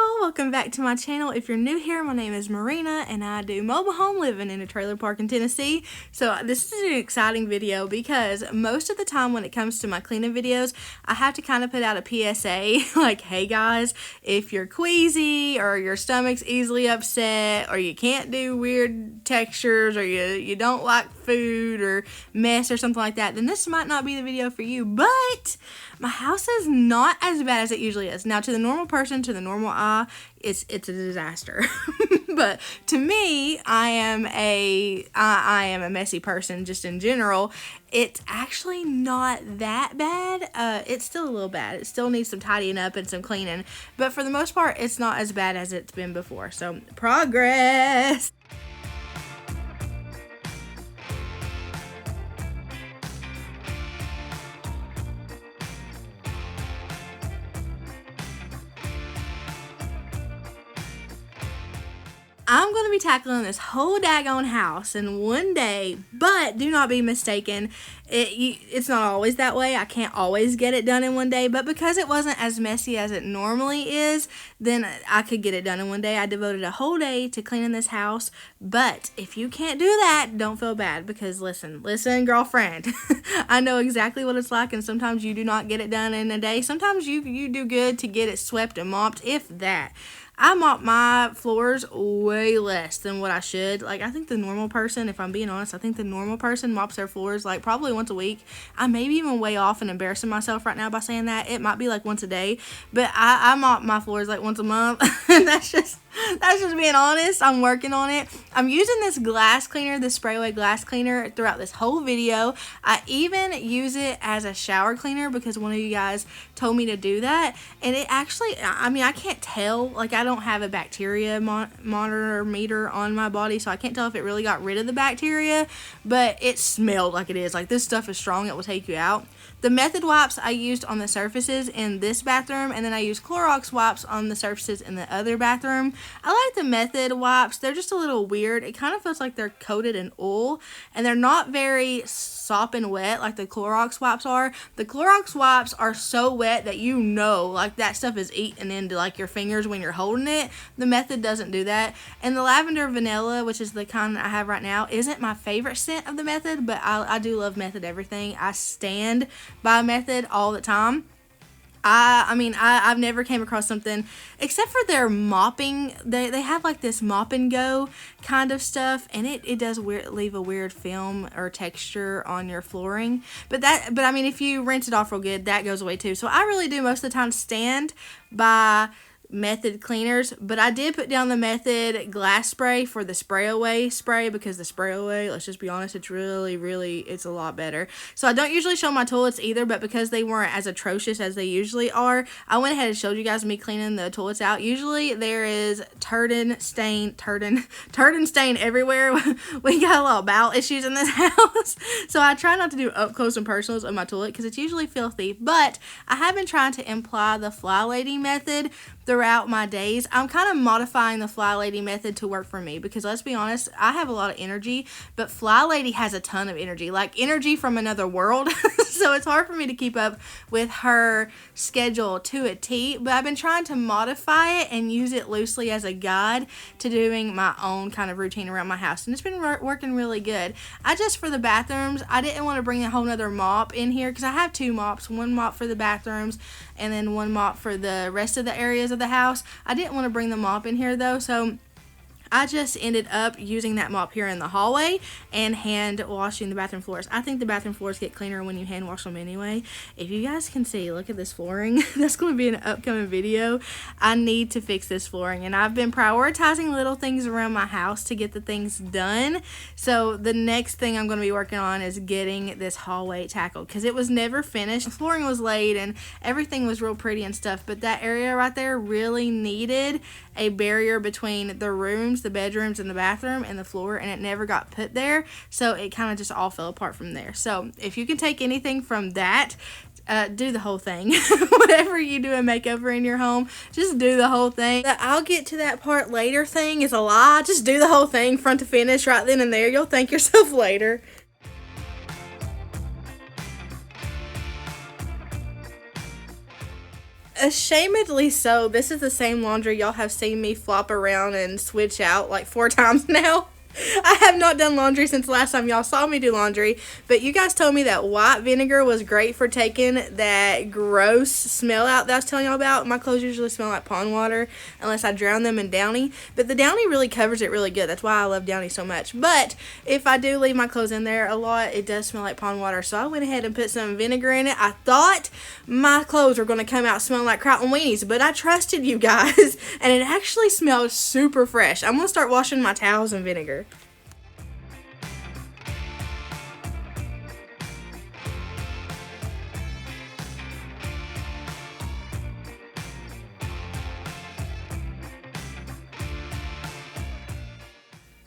y'all, welcome back to my channel. If you're new here, my name is Merina and I do mobile home living in a trailer park in Tennessee. So this is an exciting video because most of the time when it comes to my cleaning videos, I have to kind of put out a PSA like, hey guys, if you're queasy or your stomach's easily upset or you can't do weird textures or you don't like food or mess or something like that, then this might not be the video for you. But my house is not as bad as it usually is. Now, to the normal person, to the normal eye, it's a disaster. But to me, I am a messy person just in general. It's actually not that bad. It's still a little bad. It still needs some tidying up and some cleaning. But for the most part, it's not as bad as it's been before. So, progress! I'm going to be tackling this whole daggone house in one day, but do not be mistaken, it's not always that way. I can't always get it done in one day, but because it wasn't as messy as it normally is, then I could get it done in one day. I devoted a whole day to cleaning this house, but if you can't do that, don't feel bad, because listen, girlfriend, I know exactly what it's like, and sometimes you do not get it done in a day. Sometimes you do good to get it swept and mopped, if that. I mop my floors way less than what I should. Like, I think the normal person, if I'm being honest, I think the normal person mops their floors like probably once a week. I may be even way off and embarrassing myself right now by saying that. It might be like once a day, but I mop my floors like once a month. And that's just being honest. I'm working on it. I'm using this glass cleaner, this spray away glass cleaner, throughout this whole video. I even use it as a shower cleaner because one of you guys told me to do that. And it actually, I mean, I can't tell. Like, I don't have a bacteria monitor meter on my body, so I can't tell if it really got rid of the bacteria, but it smelled like it is. Like, this stuff is strong. It will take you out. The Method wipes I used on the surfaces in this bathroom, and then I used Clorox wipes on the surfaces in the other bathroom. I like the Method wipes. They're just a little weird. It kind of feels like they're coated in oil, and they're not very sopping wet like the Clorox wipes are. The Clorox wipes are so wet that you know, like, that stuff is eating into like your fingers when you're holding it. The Method doesn't do that. And the Lavender Vanilla, which is the kind that I have right now, isn't my favorite scent of the Method, but I do love Method everything. I stand by Method all the time. I've never came across something except for their mopping. They have like this mop and go kind of stuff, and it does leave a weird film or texture on your flooring. But I mean, if you rinse it off real good, that goes away too. So I really do most of the time stand by Method cleaners, but I did put down the Method glass spray for the spray away spray, because the spray away, let's just be honest, it's it's a lot better. So I don't usually show my toilets either, but because they weren't as atrocious as they usually are, I went ahead and showed you guys me cleaning the toilets out. Usually there is turd stain everywhere. We got a lot of bowel issues in this house, so I try not to do up close and personals of my toilet because it's usually filthy. But I have been trying to imply the Fly Lady method throughout my days. I'm kind of modifying the Fly Lady method to work for me, because let's be honest, I have a lot of energy, but Fly Lady has a ton of energy, like energy from another world. So it's hard for me to keep up with her schedule to a T, but I've been trying to modify it and use it loosely as a guide to doing my own kind of routine around my house, and it's been working really good. For the bathrooms, I didn't want to bring a whole nother mop in here because I have two mops, one mop for the bathrooms and then one mop for the rest of the areas of the house. I didn't want to bring the mop in here though, so I just ended up using that mop here in the hallway and hand washing the bathroom floors. I think the bathroom floors get cleaner when you hand wash them anyway. If you guys can see, look at this flooring. That's going to be an upcoming video. I need to fix this flooring, and I've been prioritizing little things around my house to get the things done. So the next thing I'm going to be working on is getting this hallway tackled, because it was never finished. The flooring was laid and everything was real pretty and stuff, but that area right there really needed a barrier between the rooms, the bedrooms, and the bathroom and the floor, and it never got put there, so it kind of just all fell apart from there. So if you can take anything from that, do the whole thing. Whatever you do a makeover in your home, just do the whole thing. The I'll get to that part later thing is a lie. Just do the whole thing front to finish right then and there. You'll thank yourself later. Ashamedly so. This is the same laundry y'all have seen me flop around and switch out like 4 times now. I have not done laundry since last time y'all saw me do laundry, but you guys told me that white vinegar was great for taking that gross smell out that I was telling y'all about. My clothes usually smell like pond water unless I drown them in Downy, but the Downy really covers it really good. That's why I love Downy so much. But if I do leave my clothes in there a lot, it does smell like pond water, so I went ahead and put some vinegar in it. I thought my clothes were going to come out smelling like Kraut and Weenies, but I trusted you guys, and it actually smells super fresh. I'm going to start washing my towels in vinegar.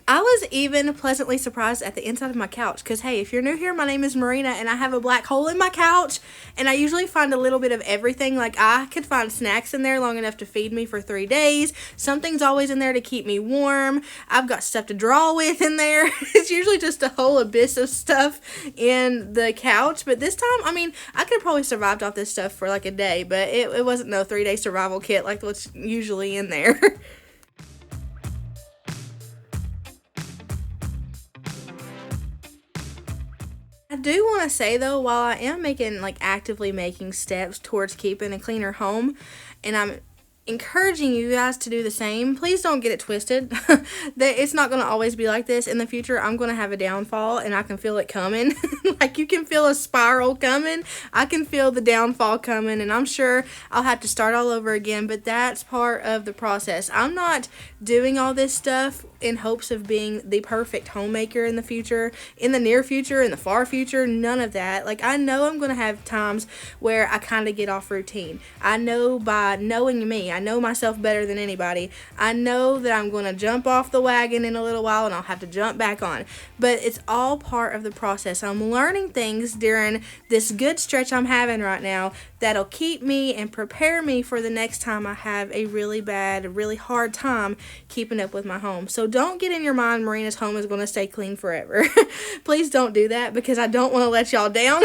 I was even pleasantly surprised at the inside of my couch because, hey, if you're new here, my name is Merina and I have a black hole in my couch, and I usually find a little bit of everything. Like, I could find snacks in there long enough to feed me for 3 days. Something's always in there to keep me warm. I've got stuff to draw with in there. It's usually just a whole abyss of stuff in the couch, but this time, I mean, I could have probably survived off this stuff for like a day, but it wasn't no 3-day survival kit like what's usually in there. I do want to say though, while I am actively making steps towards keeping a cleaner home, and I'm encouraging you guys to do the same, please don't get it twisted. It's not going to always be like this. In the future, I'm going to have a downfall, and I can feel it coming. Like, you can feel a spiral coming. I can feel the downfall coming, and I'm sure I'll have to start all over again, but that's part of the process. I'm not doing all this stuff in hopes of being the perfect homemaker in the future, in the near future, in the far future, none of that. Like, I know I'm going to have times where I kind of get off routine. I know, by knowing me, I know myself better than anybody. I know that I'm going to jump off the wagon in a little while and I'll have to jump back on. But it's all part of the process. I'm learning things during this good stretch I'm having right now that'll keep me and prepare me for the next time I have a really bad, really hard time keeping up with my home. So don't get in your mind Marina's home is going to stay clean forever. Please don't do that, because I don't want to let y'all down.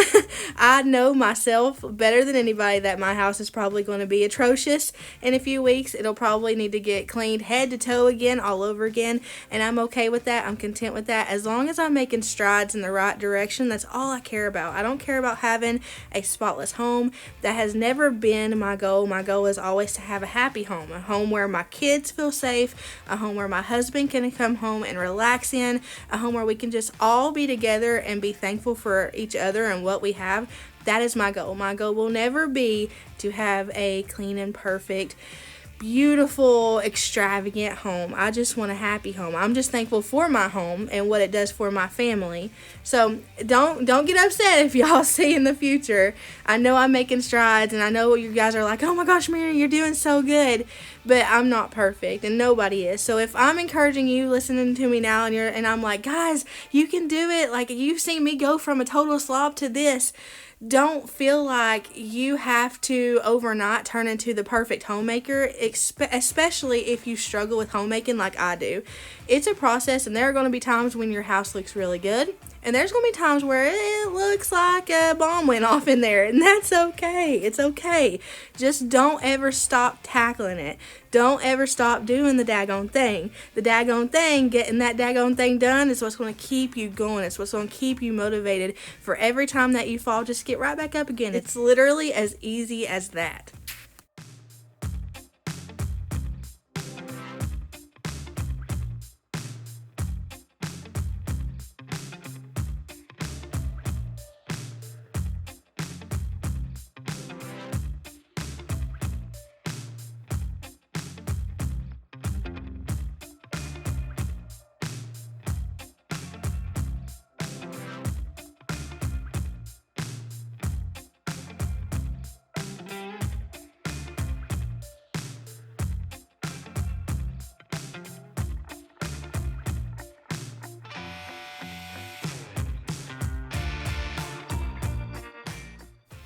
I know myself better than anybody that my house is probably going to be atrocious in a few weeks. It'll probably need to get cleaned head to toe again, all over again, and I'm okay with that. I'm content with that. As long as I'm making strides in the right direction, that's all I care about. I don't care about having a spotless home. That has never been my goal. My goal is always to have a happy home, a home where my kids feel safe, a home where my husband can come home and relax in, a home where we can just all be together and be thankful for each other and what we have. That is my goal. My goal will never be to have a clean and perfect, beautiful, extravagant home. I just want a happy home. I'm just thankful for my home and what it does for my family. So don't get upset if y'all see in the future. I know I'm making strides, and I know you guys are like, oh my gosh, Mary, you're doing so good. But I'm not perfect, and nobody is. So if I'm encouraging you, listening to me now, and I'm like, guys, you can do it. Like, you've seen me go from a total slob to this. Don't feel like you have to overnight turn into the perfect homemaker, especially if you struggle with homemaking like I do. It's a process, and there are going to be times when your house looks really good, and there's going to be times where it looks like a bomb went off in there, and that's okay. It's okay. Just don't ever stop tackling it. Don't ever stop doing the daggone thing. The daggone thing, getting that daggone thing done, is what's going to keep you going. It's what's going to keep you motivated. For every time that you fall, just get right back up again. It's literally as easy as that.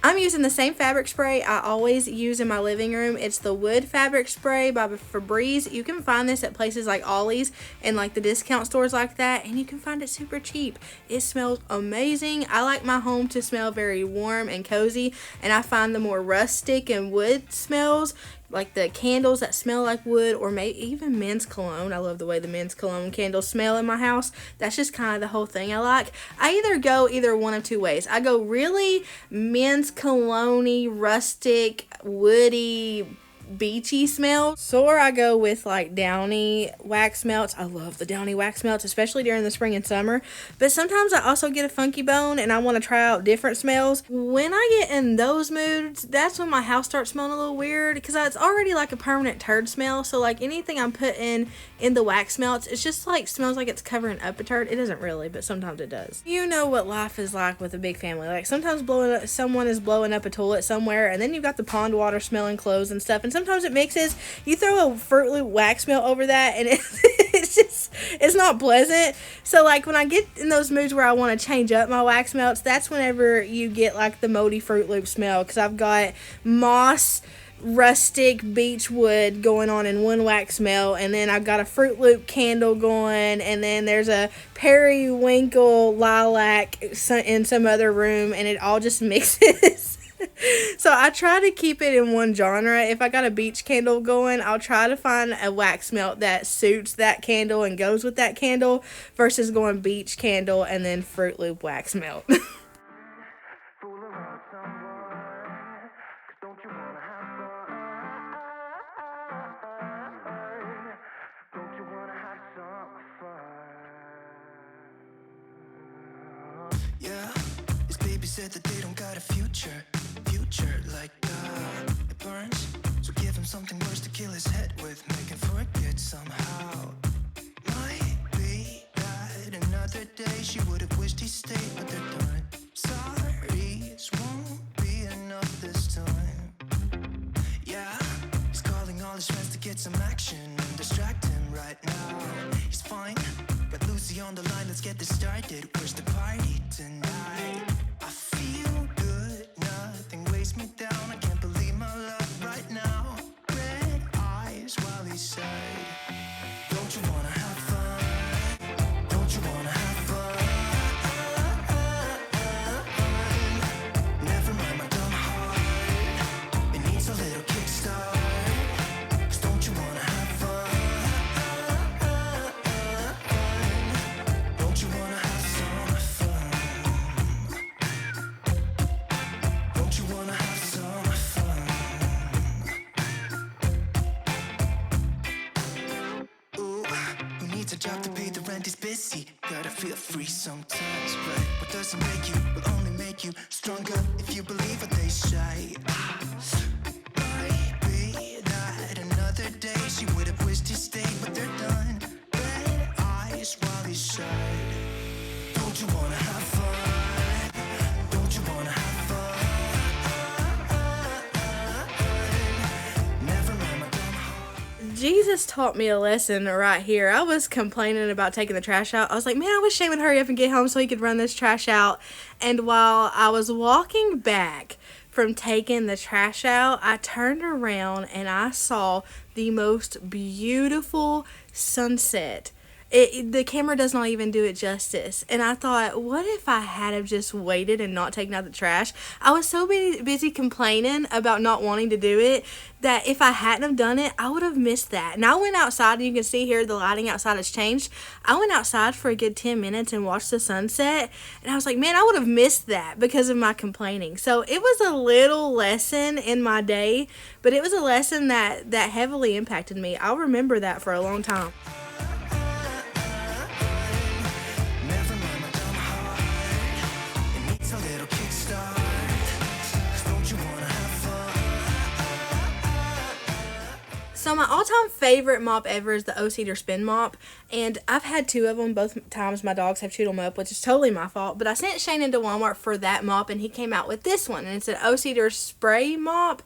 I'm using the same fabric spray I always use in my living room. It's the Wood Fabric Spray by Febreze. You can find this at places like Ollie's and like the discount stores like that, and you can find it super cheap. It smells amazing. I like my home to smell very warm and cozy, and I find the more rustic and wood smells, like the candles that smell like wood, or maybe even men's cologne. I love the way the men's cologne candles smell in my house. That's just kind of the whole thing I like. I either go one of two ways. I go really men's cologne-y, rustic, woody, beachy smells, or I go with like downy wax melts. I love the downy wax melts, especially during the spring and summer, but sometimes I also get a funky bone and I want to try out different smells. When I get in those moods, that's when my house starts smelling a little weird, because it's already like a permanent turd smell. So like anything I'm putting in the wax melts, it's just like smells like it's covering up a turd. It doesn't really, but sometimes it does. You know what life is like with a big family. Like sometimes someone is blowing up a toilet somewhere, and then you've got the pond water smelling clothes and stuff, and sometimes it mixes. You throw a Fruit Loop wax melt over that, and it's not pleasant. So like when I get in those moods where I want to change up my wax melts, that's whenever you get like the moldy Fruit Loop smell, because I've got moss, rustic, beech wood going on in one wax melt, and then I've got a Fruit Loop candle going, and then there's a periwinkle lilac in some other room, and it all just mixes. So I try to keep it in one genre. If I got a beach candle going, I'll try to find a wax melt that suits that candle and goes with that candle, versus going beach candle and then Fruit Loop wax melt. Yeah, his baby said that they don't got a future like it burns. So give him something worse to kill his head with, make him forget somehow. Might be that another day she would have wished he stayed, but they're done. Sorry's won't be enough this time. Yeah, he's calling all his friends to get some action and distract him right now. He's fine, got Lucy on the line, let's get this started. Where's the party tonight? I feel good, nothing weighs me down. I can't believe my luck right now. Red eyes while he said, don't you wanna have fun? Don't you wanna have fun? Never mind my dumb heart, it needs a little kickstart. 'Cause don't you wanna have fun? Don't you wanna have some fun? Don't you wanna have some fun? Ooh, who needs a job to pay the rent? Is busy. Gotta feel free sometimes, but what doesn't make you will only make you stronger if you believe what they say. Might be that another day she would have wished he stayed, but they're done. Red eyes while he said, don't you wanna have fun? Don't you wanna have fun? Never mind my dumb heart. Jesus taught me a lesson right here. I was complaining about taking the trash out. I was like, man, I wish Shane would hurry up and get home so he could run this trash out. And while I was walking back from taking the trash out, I turned around and I saw the most beautiful sunset. The camera does not even do it justice. And I thought, what if I had have just waited and not taken out the trash? I was so busy complaining about not wanting to do it that if I hadn't have done it, I would have missed that. And I went outside, and you can see here the lighting outside has changed. I went outside for a good 10 minutes and watched the sunset. And I was like, man, I would have missed that because of my complaining. So it was a little lesson in my day, but it was a lesson that heavily impacted me. I'll remember that for a long time. Never mind my dumb heart, it needs a little kickstart. 'Cause don't you wanna have fun? So my all-time favorite mop ever is the O-Cedar Spin Mop, and I've had two of them. Both times my dogs have chewed them up, which is totally my fault, but I sent Shane into Walmart for that mop, and he came out with this one, and it's an O-Cedar Spray Mop.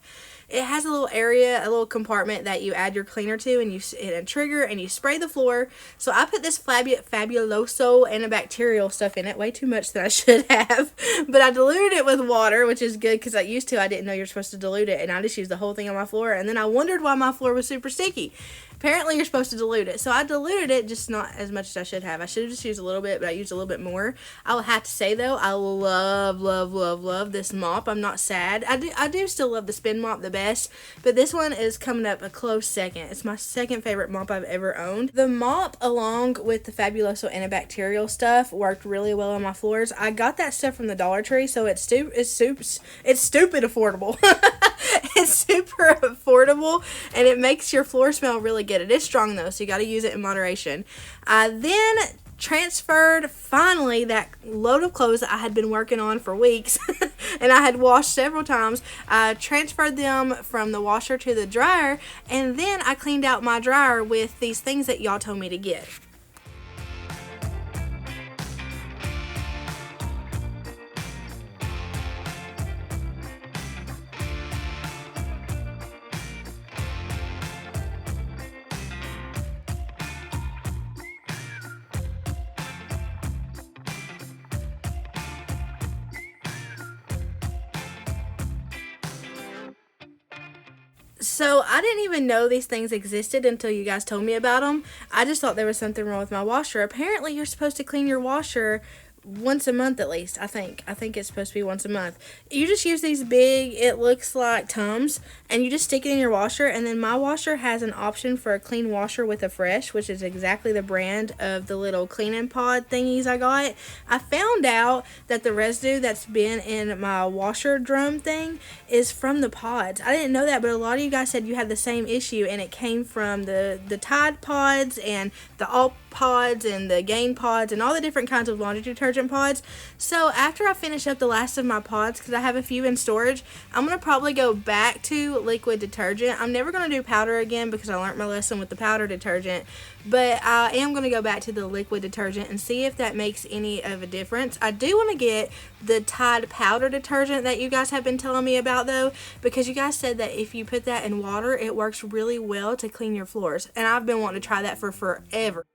it has a little area, a little compartment that you add your cleaner to, and you hit a trigger and you spray the floor. So I put this Fabuloso antibacterial stuff in it, way too much than I should have, but I diluted it with water, which is good because I didn't know you're supposed to dilute it, and I just used the whole thing on my floor, and then I wondered why my floor was super sticky. Apparently you're supposed to dilute it. So I diluted it, just not as much as I should have. I should have just used a little bit, but I used a little bit more. I will have to say though, I love this mop. I'm not sad. I do still love the spin mop the best, but this one is coming up a close second. It's my second favorite mop I've ever owned. The mop, along with the Fabuloso antibacterial stuff, worked really well on my floors. I got that stuff from the Dollar Tree, so it's stupid affordable. It's super affordable, and it makes your floor smell really good. It is strong though, so you got to use it in moderation. I then transferred finally that load of clothes that I had been working on for weeks and I had washed several times. I transferred them from the washer to the dryer, and then I cleaned out my dryer with these things that y'all told me to get. So I didn't even know these things existed until you guys told me about them. I just thought there was something wrong with my washer. Apparently you're supposed to clean your washer once a month at least. I think it's supposed to be once a month. You just use these big, it looks like Tums, and you just stick it in your washer, and then my washer has an option for a clean washer with a fresh, which is exactly the brand of the little cleaning pod thingies I got. I found out that the residue that's been in my washer drum thing is from the pods. I didn't know that, but a lot of you guys said you had the same issue, and it came from the Tide pods and the Alt pods and the Gain pods and all the different kinds of laundry detergent pods. So after I finish up the last of my pods, because I have a few in storage, I'm going to probably go back to liquid detergent. I'm never going to do powder again because I learned my lesson with the powder detergent, but I am going to go back to the liquid detergent and see if that makes any of a difference. I do want to get the Tide powder detergent that you guys have been telling me about though, because you guys said that if you put that in water, it works really well to clean your floors, and I've been wanting to try that for forever.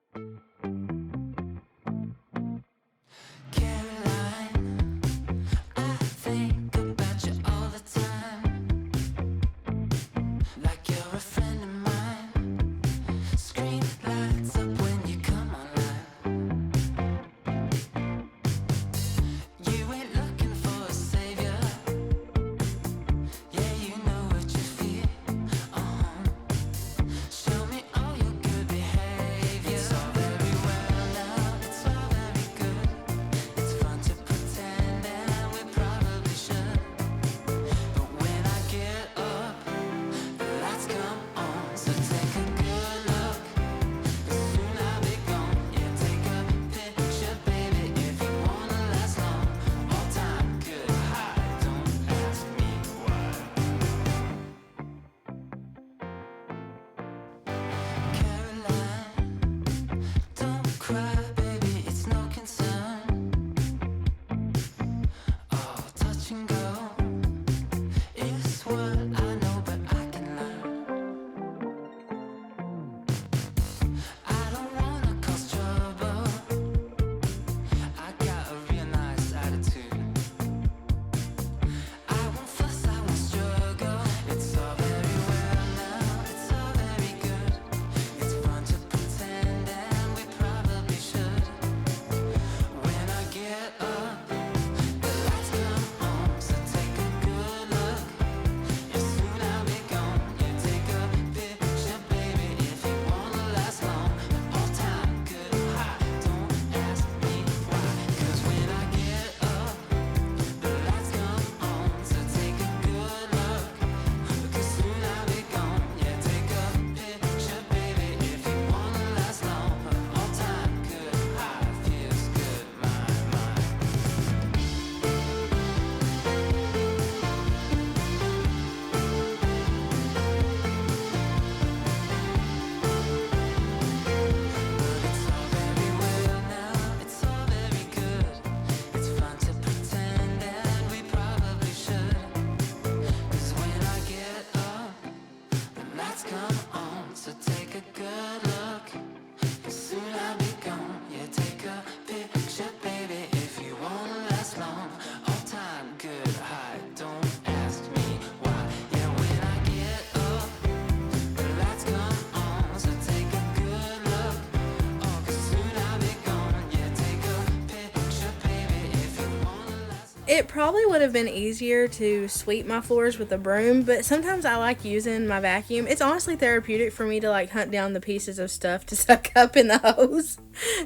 It probably would have been easier to sweep my floors with a broom, but sometimes I like using my vacuum. It's honestly therapeutic for me to like hunt down the pieces of stuff to suck up in the hose.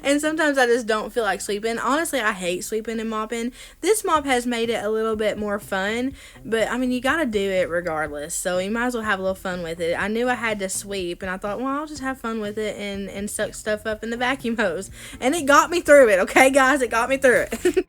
And sometimes I just don't feel like sweeping. Honestly, I hate sweeping and mopping. This mop has made it a little bit more fun, but I mean, you gotta do it regardless. So you might as well have a little fun with it. I knew I had to sweep, and I thought, well, I'll just have fun with it and suck stuff up in the vacuum hose. And it got me through it, okay, guys? It got me through it.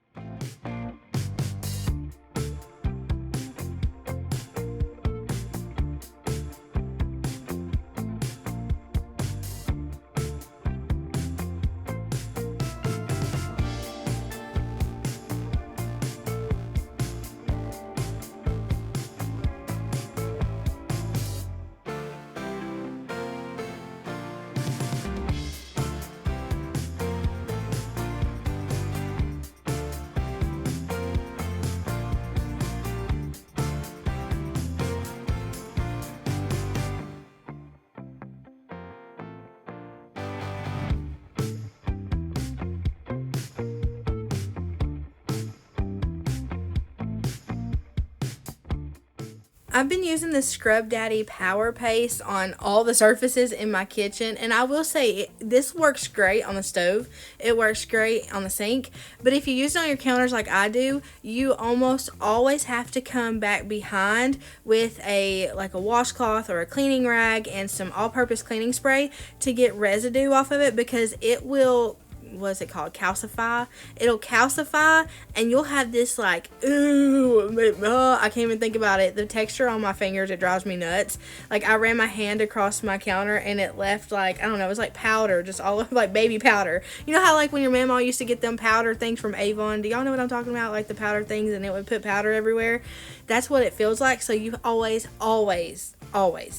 I've been using the Scrub Daddy Power Paste on all the surfaces in my kitchen, and I will say this works great on the stove. It works great on the sink, but if you use it on your counters like I do, you almost always have to come back behind with a washcloth or a cleaning rag and some all-purpose cleaning spray to get residue off of it, because it will, what's it called, calcify. It'll calcify, and you'll have this like, ooh, I can't even think about it. The texture on my fingers, it drives me nuts. Like, I ran my hand across my counter and it left like, I don't know, it was like powder, just all over, like baby powder. You know how like when your mama used to get them powder things from Avon? Do y'all know what I'm talking about? Like the powder things, and it would put powder everywhere. That's what it feels like. So you always,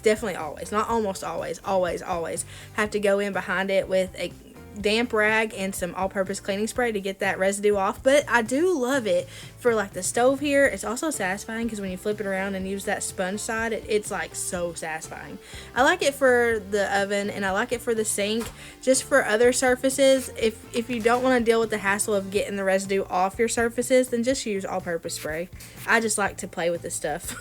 definitely always, not almost always, always have to go in behind it with a damp rag and some all-purpose cleaning spray to get that residue off. But I do love it for like the stove here. It's also satisfying because when you flip it around and use that sponge side, it's like so satisfying. I like it for the oven, and I like it for the sink. Just for other surfaces, if you don't want to deal with the hassle of getting the residue off your surfaces, then just use all-purpose spray. I just like to play with this stuff.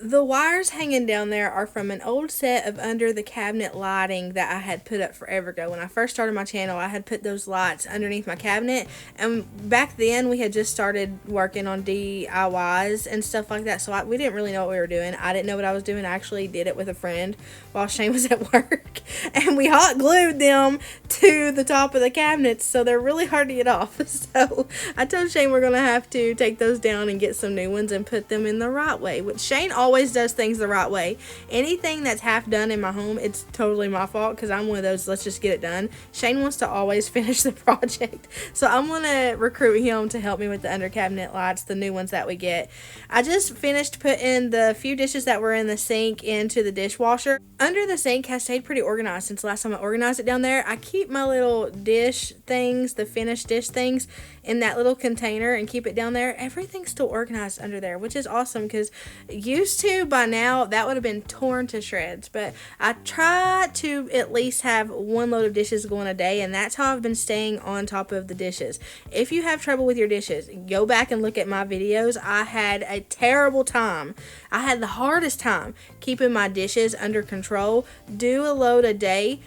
The wires hanging down there are from an old set of under the cabinet lighting that I had put up forever ago. When I first started my channel, I had put those lights underneath my cabinet, and back then we had just started working on DIYs and stuff like that, so we didn't really know what we were doing. I didn't know what I was doing. I actually did it with a friend while Shane was at work, and we hot glued them to the top of the cabinets, so they're really hard to get off. So I told Shane we're going to have to take those down and get some new ones and put them in the right way, which Shane always does things the right way. Anything that's half done in my home, it's totally my fault, because I'm one of those let's just get it done. Shane wants to always finish the project, so I'm gonna recruit him to help me with the under cabinet lights, the new ones that we get. I just finished putting the few dishes that were in the sink into the dishwasher. Under the sink has stayed pretty organized since the last time I organized it down there. I keep my little dish things, the finished dish things, in that little container and keep it down there. Everything's still organized under there, which is awesome, because used to by now that would have been torn to shreds. But I try to at least have one load of dishes going a day, and that's how I've been staying on top of the dishes. If you have trouble with your dishes, go back and look at my videos. I had a terrible time. I had the hardest time keeping my dishes under control. Do a load a day.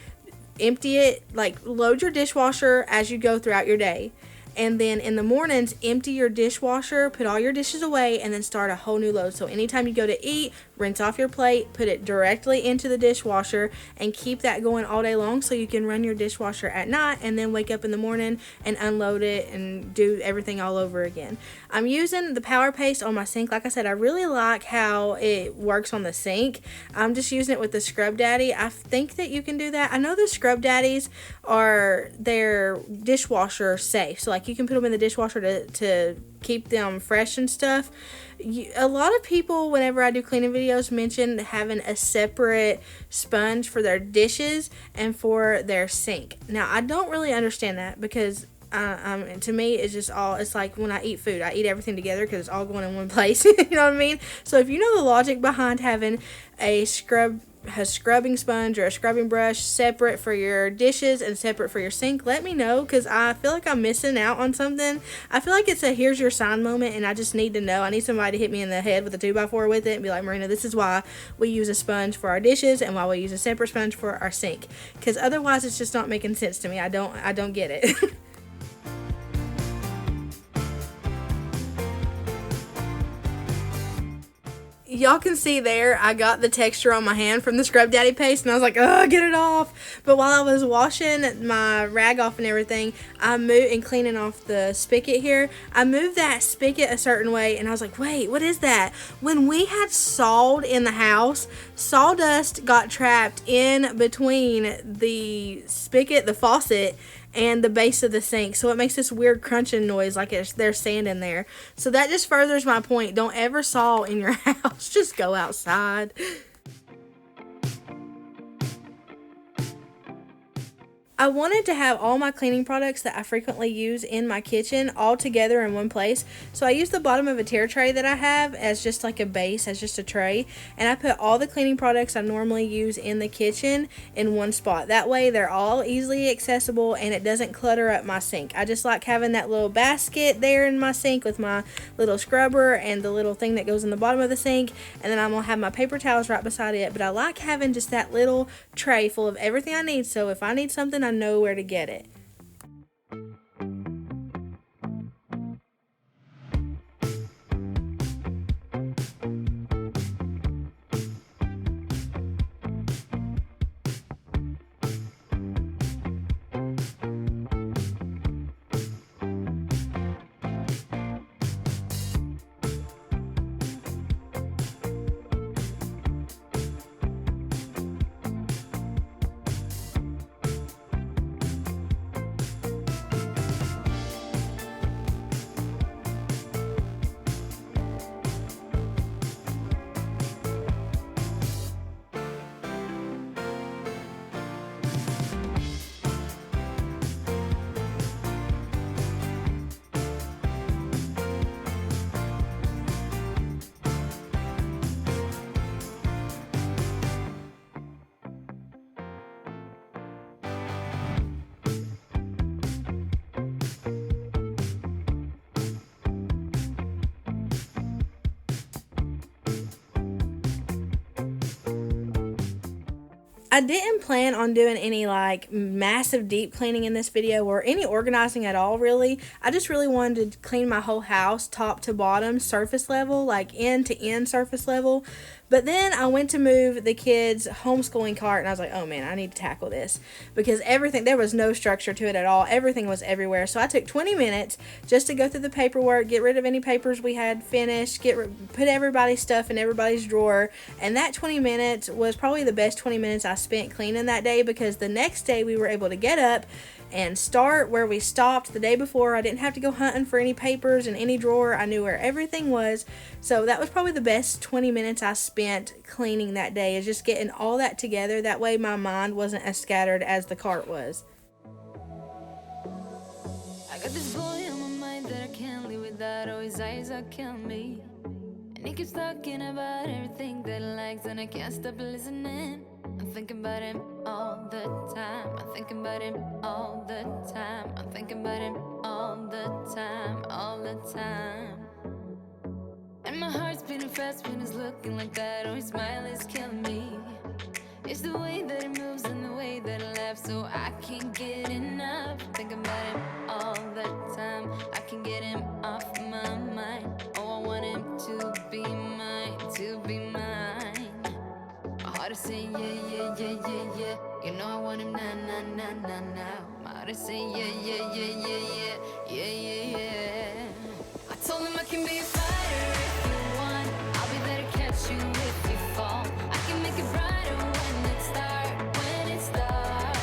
Empty it, like load your dishwasher as you go throughout your day. And then in the mornings, empty your dishwasher, put all your dishes away, and then start a whole new load. So anytime you go to eat, rinse off your plate, put it directly into the dishwasher, and keep that going all day long, so you can run your dishwasher at night and then wake up in the morning and unload it and do everything all over again. I'm using the Power Paste on my sink. Like I said, I really like how it works on the sink. I'm just using it with the Scrub Daddy. I think that you can do that. I know the Scrub Daddies are their dishwasher safe, so like you can put them in the dishwasher to keep them fresh and stuff. A lot of people, whenever I do cleaning videos, mention having a separate sponge for their dishes and for their sink. Now, I don't really understand that, because to me, it's just all, it's like when I eat food, I eat everything together because it's all going in one place. You know what I mean? So if you know the logic behind having a scrub a scrubbing sponge or a scrubbing brush separate for your dishes and separate for your sink, let me know, because I feel like I'm missing out on something. I feel like it's a here's your sign moment, and I just need to know. I need somebody to hit me in the head with a 2x4 with it and be like, Marina, this is why we use a sponge for our dishes and why we use a separate sponge for our sink, because otherwise it's just not making sense to me. I don't get it. Y'all can see there, I got the texture on my hand from the Scrub Daddy paste, and I was like, oh, get it off. But while I was washing my rag off and everything, I moved, and cleaning off the spigot here, I moved that spigot a certain way, and I was like, wait, what is that? When we had sawed in the house, sawdust got trapped in between the spigot, the faucet, and the base of the sink, so it makes this weird crunching noise like there's sand in there. So that just furthers my point. Don't ever saw in your house. Just go outside. I wanted to have all my cleaning products that I frequently use in my kitchen all together in one place. So I used the bottom of a tear tray that I have as just like a base, as just a tray. And I put all the cleaning products I normally use in the kitchen in one spot. That way they're all easily accessible and it doesn't clutter up my sink. I just like having that little basket there in my sink with my little scrubber and the little thing that goes in the bottom of the sink. And then I'm going to have my paper towels right beside it. But I like having just that little tray full of everything I need. So if I need something, I know where to get it. I didn't plan on doing any like massive deep cleaning in this video or any organizing at all really. I just really wanted to clean my whole house top to bottom, surface level, like end to end surface level. But then I went to move the kids' homeschooling cart and I was like, oh man, I need to tackle this because everything, there was no structure to it at all. Everything was everywhere. So I took 20 minutes just to go through the paperwork, get rid of any papers we had finished, put everybody's stuff in everybody's drawer. And that 20 minutes was probably the best 20 minutes I spent cleaning that day, because the next day we were able to get up and start where we stopped the day before. I didn't have to go hunting for any papers in any drawer. I knew where everything was. So that was probably the best 20 minutes I spent cleaning that day, is just getting all that together. That way my mind wasn't as scattered as the cart was. I got this boy on my mind that I can't live without. Oh, his eyes are killing me. And he keeps talking about everything that he likes, and I can't stop listening. I'm thinking about him all the time. I'm thinking about him all the time. I'm thinking about him all the time, all the time. And my heart's beating fast when he's looking like that. Oh, his smile is killing me. It's the way that he moves and the way that he laughs, so I can't get enough. I'm thinking about him all the time. I can't get him off my mind. Oh, I want him to be mine, to be mine. My heart is saying yeah, yeah, yeah, yeah, yeah. You know I want him now, now, now, now, now. My heart is saying yeah, yeah, yeah, yeah, yeah, yeah, yeah, yeah. I told him I can be a fighter if you want. I'll be there to catch you if you fall. I can make it brighter when it starts, when it starts.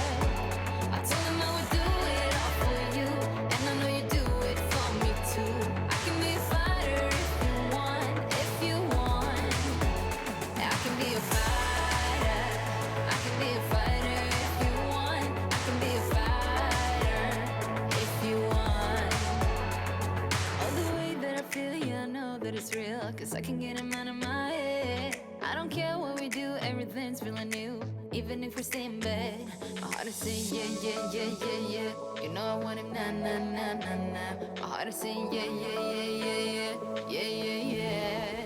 I told him I would do it all for you, and I know you do it for me too. I can be a fighter if you want, if you want. I can be a fighter. I can be a fighter if you want. I can be a fighter if you want. All the way that I feel, yeah, I know that it's real, 'cause I can get him out of my head. it's feeling new. Even if we're staying in bed, my heart is saying yeah, yeah, yeah, yeah, yeah. You know I want him, nah, nah, nah, nah, nah. My heart is saying yeah, yeah, yeah, yeah, yeah, yeah, yeah, yeah.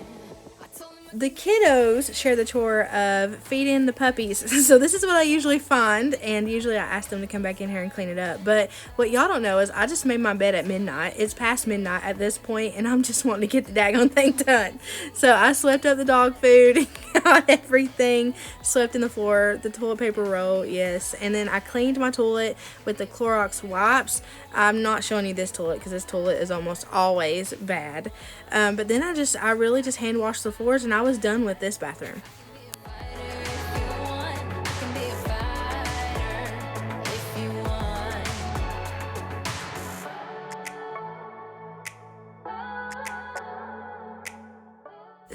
I told him The kiddos share the chore of feeding the puppies. So this is what I usually find, and usually I ask them to come back in here and clean it up. But what y'all don't know is I just made my bed at midnight. It's past midnight at this point, and I'm just wanting to get the daggone thing done. So I swept up the dog food, got everything, swept in the floor, the toilet paper roll, yes. And then I cleaned my toilet with the Clorox wipes. I'm not showing you this toilet because this toilet is almost always bad. But then I really just hand washed the floors, and I was done with this bathroom.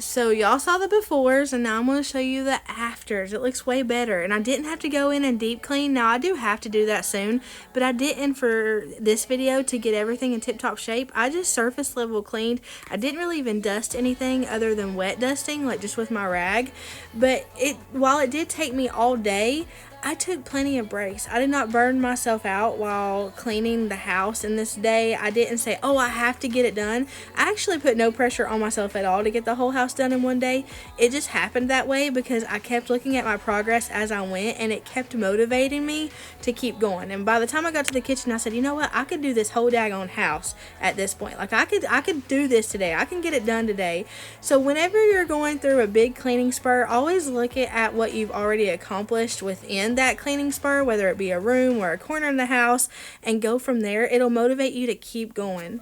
So y'all saw the befores, and now I'm going to show you the afters. It looks way better, and I didn't have to go in and deep clean. Now I do have to do that soon, but I didn't for this video to get everything in tip-top shape. I just surface level cleaned. I didn't really even dust anything other than wet dusting, like just with my rag. But while it did take me all day, I took plenty of breaks. I did not burn myself out while cleaning the house in this day. I didn't say, oh, I have to get it done. I actually put no pressure on myself at all to get the whole house done in one day. It just happened that way because I kept looking at my progress as I went, and it kept motivating me to keep going. And by the time I got to the kitchen, I said, you know what? I could do this whole daggone house at this point. Like I could do this today. I can get it done today. So whenever you're going through a big cleaning spur, always look at what you've already accomplished within that cleaning spur, whether it be a room or a corner in the house, and go from there. It'll motivate you to keep going.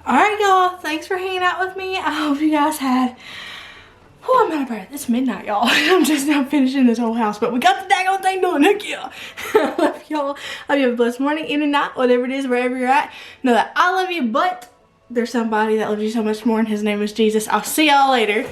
Alright y'all, thanks for hanging out with me. I hope you guys had, oh, I'm out of breath. It's midnight, y'all. I'm just now finishing this whole house, but we got the daggone thing done. Heck yeah. I love y'all. I hope you have a blessed morning, evening, night, whatever it is, wherever you're at. Know that I love you, but there's somebody that loves you so much more, and his name is Jesus. I'll see y'all later.